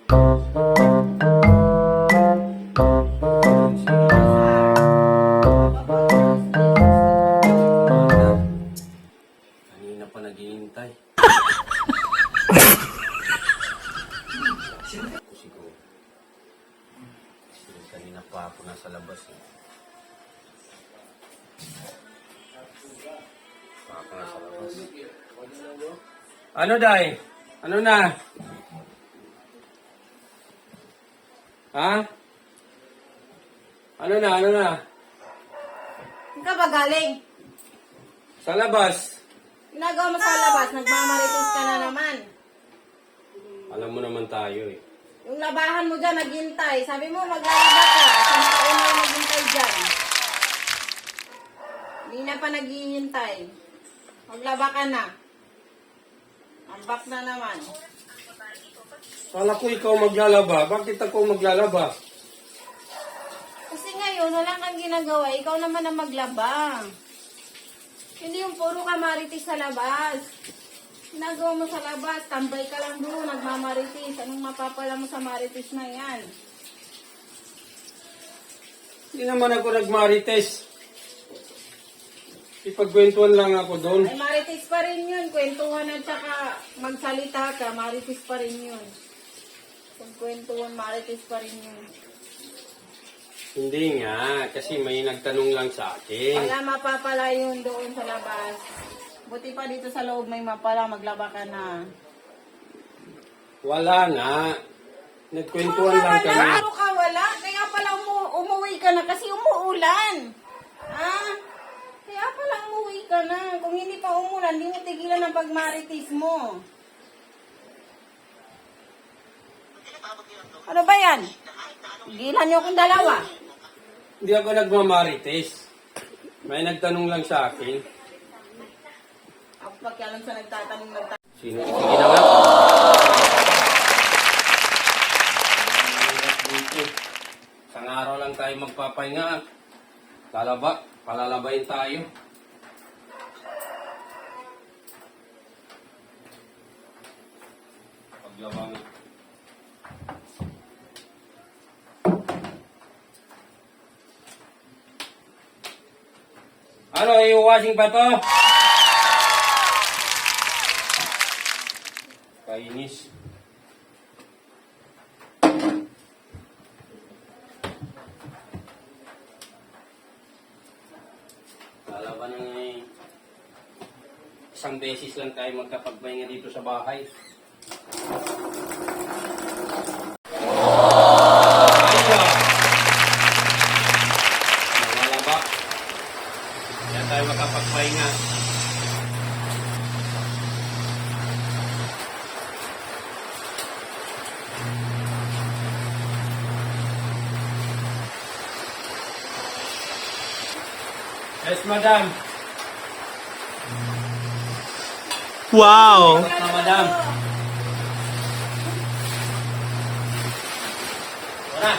Kanina pa naghihintay. Siguro. Kanina pa ako nasa labas. Pa ako nasa labas. Ano, Day? Ano na? Ha? Ano na? Ano na? Saan ka ba galing? Sa labas. Ginagawa mo sa labas, nagmamarites ka na naman. Alam mo naman tayo eh. Yung labahan mo dyan, naghintay. Sabi mo, maglalaba ka. Isang taon na yung naghintay dyan. Hindi na pa naghihintay. Maglaba ka na. Ambak na naman. Kala ko ikaw maglalaba. Bakit ako maglalaba? Kasi ngayon, wala kang ginagawa. Ikaw naman ang maglaba. Hindi yung puro ka marites sa labas. Ginagawa mo sa labas, tambay ka lang doon, nagmamarites. Anong mapapala mo sa marites na yan? Hindi naman ako nagmarites. Ipagkwentuhan lang ako doon. Ay, marites pa rin yun. Kwentuhan at saka magsalita ka, marites pa rin yun. Kung kwentuhan, marites pa rin yun. Hindi nga, kasi may nagtanong lang sa akin. Wala mapapala yun doon sa labas. Buti pa dito sa loob may mapala, maglaba ka na. Wala nga. Nagkwentuhan lang kami. Puro ka wala? Kaya pala umuwi ka na kasi umuulan. Ah? Kaya pala umuwi ka na. Kung hindi pa umulan, hindi mo tigilan ang pagmarites mo. Ano ba yan? Tigilan niyo akong dalawa. Hindi ako nagmamarites. May nagtanong lang sa akin. Ako pagkalang sa nagtatanong. Sino? Sige na nga. Isang araw lang tayo magpapahinga. Palalabayin tayo. Paglaba nga. Ano, i-washing pa to? Kainis. Lalaban na nga eh. Isang beses lang tayo magkapagpahinga dito sa bahay. Ayun. Namalaba. Kaya tayo makapagpahinga. Yes, madam. Wow! Yes, na, madam. Wala.